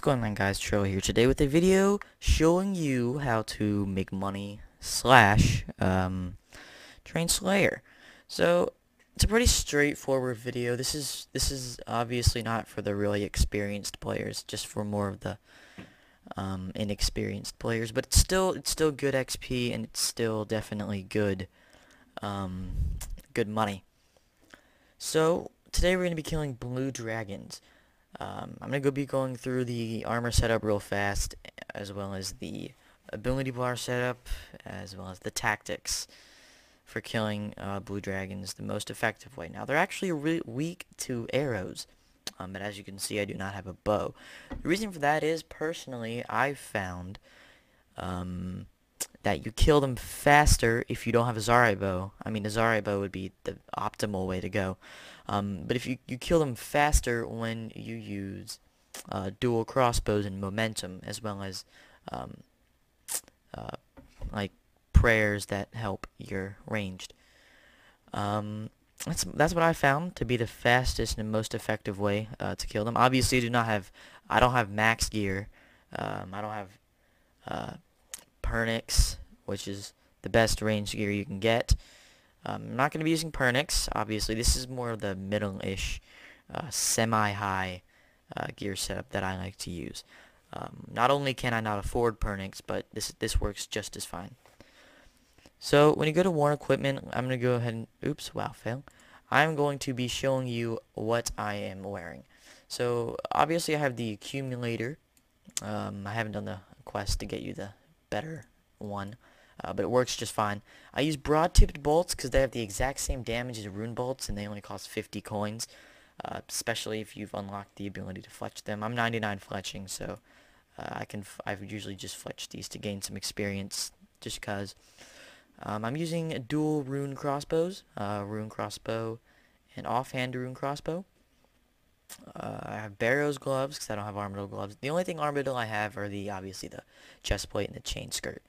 going on, guys? Trill here today with a video showing you how to make money slash train Slayer. So it's a pretty straightforward video. This is obviously not for the really experienced players, just for more of the inexperienced players. But it's still good XP, and it's still definitely good good money. So today we're gonna be killing blue dragons. I'm going to be going through the armor setup real fast, as well as the ability bar setup, as well as the tactics for killing blue dragons the most effective way. Now, they're actually really weak to arrows, but as you can see, I do not have a bow. The reason for that is, personally, I've found that you kill them faster if you don't have a Zari bow. I mean, a Zari bow would be the optimal way to go. But if you kill them faster when you use dual crossbows and momentum, as well as like prayers that help your ranged. That's what I found to be the fastest and most effective way to kill them. Obviously, I don't have max gear. I don't have Pernix, which is the best range gear you can get. I'm not going to be using Pernix, obviously. This is more of the middle-ish, semi-high gear setup that I like to use. Not only can I not afford Pernix, but this works just as fine. So when you go to Worn Equipment, I'm going to go ahead and... Oops, wow, fail. I'm going to be showing you what I am wearing. So obviously I have the accumulator. I haven't done the quest to get you the better one. But it works just fine. I use broad-tipped bolts because they have the exact same damage as rune bolts, and they only cost 50 coins, especially if you've unlocked the ability to fletch them. I'm 99 fletching, so I've usually just fletched these to gain some experience, just because. I'm using dual rune crossbows, rune crossbow and offhand rune crossbow. I have Barrow's gloves because I don't have Armadillo gloves. The only thing Armadillo I have are obviously the chest plate and the chain skirt.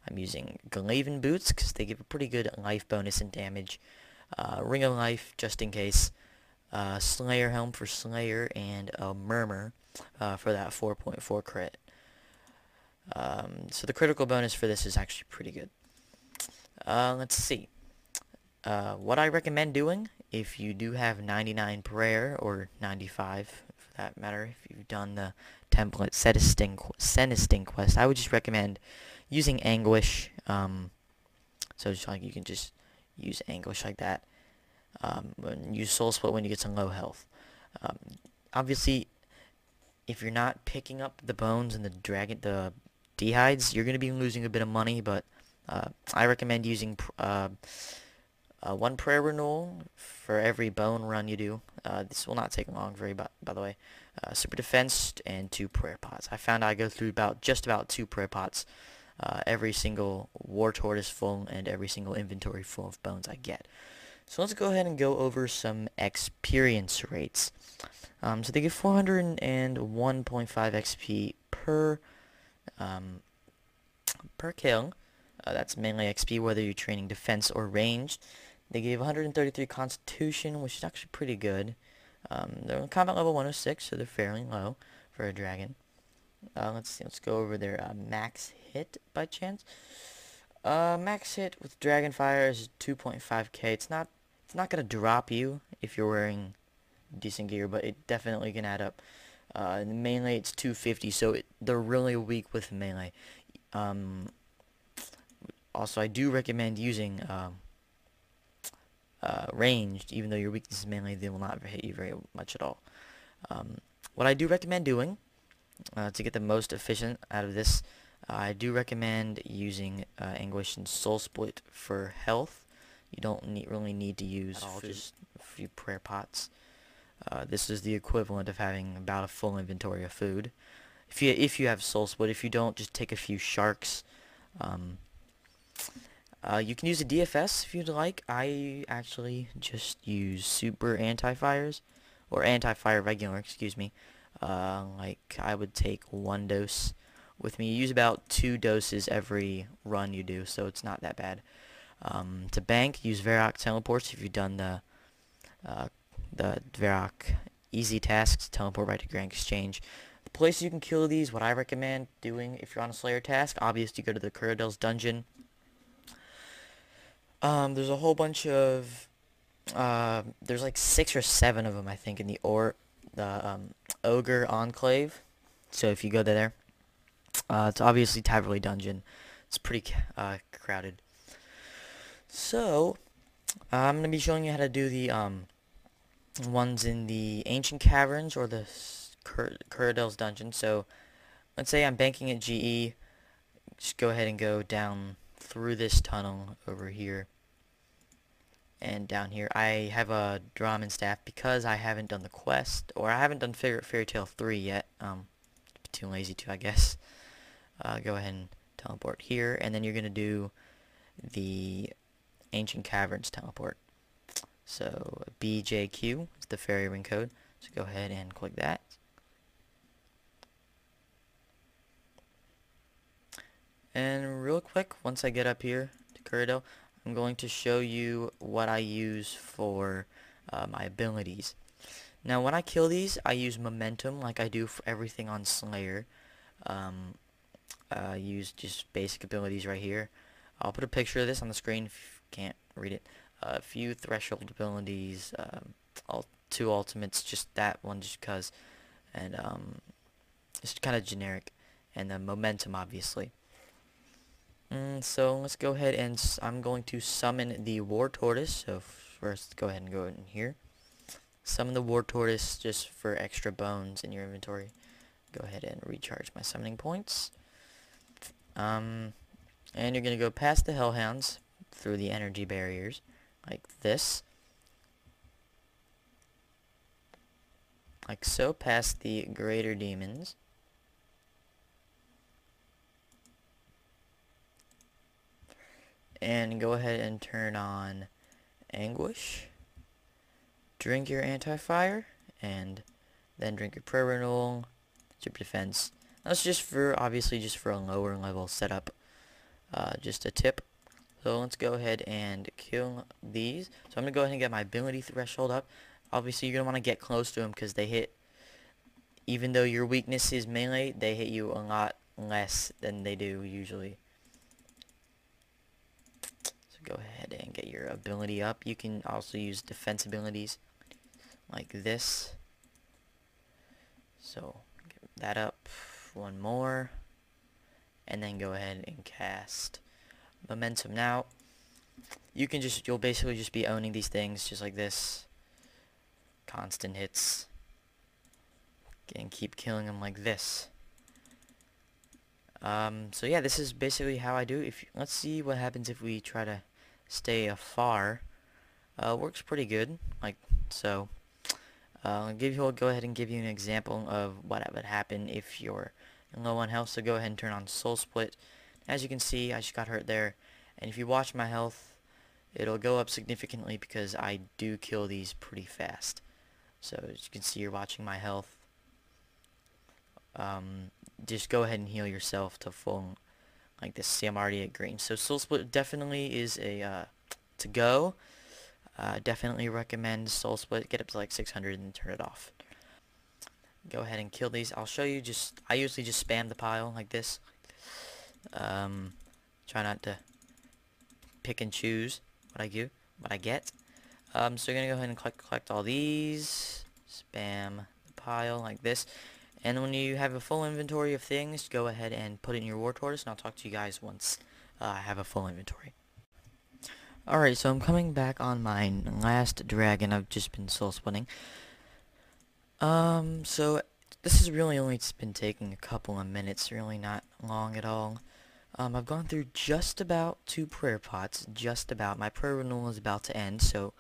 I'm using Glaven boots because they give a pretty good life bonus and damage. Ring of Life just in case. Slayer helm for Slayer, and a Murmur for that 4.4 crit. So the critical bonus for this is actually pretty good. Let's see. What I recommend doing, if you do have 99 prayer, or 95 for that matter, if you've done the template Senesting quest, I would just recommend using Anguish. So just like you can just use Anguish like that. Use Soul Split when you get some low health. Obviously, if you're not picking up the bones and the dehides, you're going to be losing a bit of money, but I recommend using one prayer renewal for every bone run you do. This will not take long, by the way. Super defense and 2 prayer pots. I found I go through just about 2 prayer pots every single war tortoise full and every single inventory full of bones I get. So let's go ahead and go over some experience rates. So they give 401.5 XP per kill. That's mainly XP whether you're training defense or ranged. They gave 133 Constitution, which is actually pretty good. They're on combat level 106, so they're fairly low for a dragon. Let's see. Let's go over their max hit by chance. Max hit with Dragon Fire is 2.5k. It's not gonna drop you if you're wearing decent gear, but it definitely can add up. Melee it's 250, so they're really weak with melee. Also, I do recommend using ranged, even though your weakness is melee, they will not hit you very much at all. What I do recommend doing to get the most efficient out of this, I do recommend using Anguish and Soul Split for health. You don't really need to use just a few prayer pots. This is the equivalent of having about a full inventory of food. If you have Soul Split, if you don't, just take a few sharks. You can use a DFS if you'd like. I actually just use super anti-fires, or anti-fire regular, excuse me. Like I would take 1 dose with me. You use about 2 doses every run you do, so it's not that bad. To bank, use Varrock teleports if you've done the Varrock easy tasks, teleport right to Grand Exchange. The place you can kill these, what I recommend doing if you're on a Slayer task, obviously you go to the Curadel's dungeon. There's a whole bunch of, there's like 6 or 7 of them, I think, in the Ogre Enclave. So if you go there, it's obviously Taverley Dungeon. It's pretty crowded. So, I'm going to be showing you how to do the ones in the Ancient Caverns or the Curadel's Dungeon. So, let's say I'm banking at GE. Just go ahead and go down through this tunnel over here. And down here, I have a Draman staff because I haven't done the quest, or I haven't done Fairy Tale 3 yet. Too lazy to, I guess. Go ahead and teleport here, and then you're gonna do the Ancient Caverns teleport. So BJQ is the fairy ring code. So go ahead and click that. And real quick, once I get up here to Curadel, I'm going to show you what I use for my abilities. Now when I kill these, I use momentum like I do for everything on Slayer. I use just basic abilities right here. I'll put a picture of this on the screen if you can't read it. A few threshold abilities, 2 ultimates, just that one just because, and it's kind of generic, and the momentum obviously. So let's go ahead and I'm going to summon the War Tortoise. So first go ahead and go in here. Summon the War Tortoise just for extra bones in your inventory. Go ahead and recharge my summoning points. And you're going to go past the Hellhounds through the energy barriers like this. Like so, past the greater demons. And go ahead and turn on Anguish. Drink your anti-fire, and then drink your prayer renewal, super defense. That's just for, obviously, just for a lower level setup. Just a tip. So let's go ahead and kill these. So I'm going to go ahead and get my ability threshold up. Obviously, you're going to want to get close to them because they hit, even though your weakness is melee, they hit you a lot less than they do usually. So go ahead and get your ability up. You can also use defense abilities like this. So get that up. One more. And then go ahead and cast momentum. Now you'll basically just be owning these things just like this. Constant hits. And keep killing them like this. So yeah, this is basically how I do. Let's see what happens if we try to stay afar. Works pretty good, like so. I'll go ahead and give you an example of what would happen if you're low on health. So go ahead and turn on Soul Split. As you can see, I just got hurt there. And if you watch my health, it'll go up significantly because I do kill these pretty fast. So as you can see, you're watching my health. Just go ahead and heal yourself to full, like this. See, I'm already at green. So Soul Split definitely is a to go. Definitely recommend Soul Split. Get up to like 600 and turn it off. Go ahead and kill these. I'll show you. I usually just spam the pile like this. Try not to pick and choose what I get. So you're gonna go ahead and collect all these. Spam the pile like this. And when you have a full inventory of things, go ahead and put it in your War Tortoise, and I'll talk to you guys once I have a full inventory. Alright, so I'm coming back on my last dragon. I've just been soul splitting. So this has really only been taking a couple of minutes, really not long at all. I've gone through just about 2 prayer pots, just about. My prayer renewal is about to end, so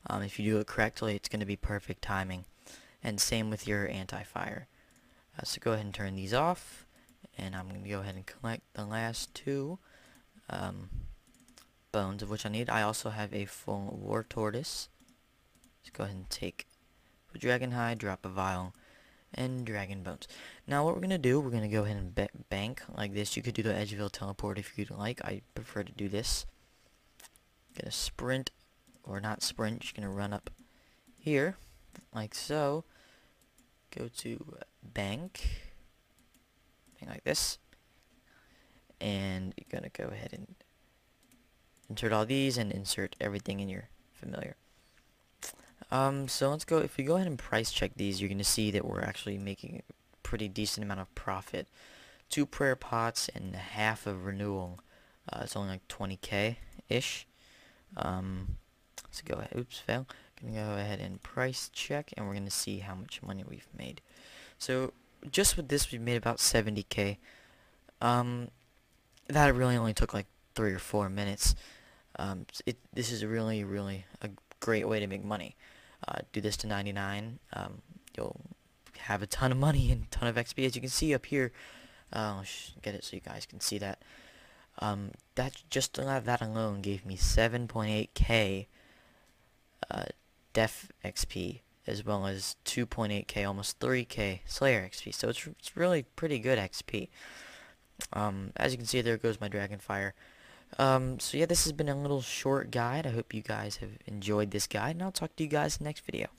if you do it correctly, it's going to be perfect timing. And same with your anti-fire. So go ahead and turn these off, and I'm going to go ahead and collect the last 2 bones of which I need. I also have a full War Tortoise. Let's go ahead and take a dragon hide, drop a vial, and dragon bones. Now what we're going to do, we're going to go ahead and bank like this. You could do the Edgeville teleport if you'd like. I prefer to do this. Gonna sprint, or not sprint, just gonna run up here, like so. Go to bank, something like this. And you're going to go ahead and insert all these and insert everything in your familiar. So let's go, if we go ahead and price check these, you're going to see that we're actually making a pretty decent amount of profit. 2 prayer pots and half of renewal. It's only like 20k-ish. So go ahead, oops, fail. Gonna go ahead and price check, and we're gonna see how much money we've made. So just with this, we've made about 70k. That really only took like 3 or 4 minutes. This is really a great way to make money. Do this to 99. You'll have a ton of money and a ton of XP. As you can see up here, I'll get it so you guys can see that. That alone gave me 7.8k def XP, as well as 2.8k, almost 3k Slayer XP. So it's really pretty good XP. As you can see, there goes my Dragonfire. So yeah, this has been a little short guide. I hope you guys have enjoyed this guide, and I'll talk to you guys in the next video.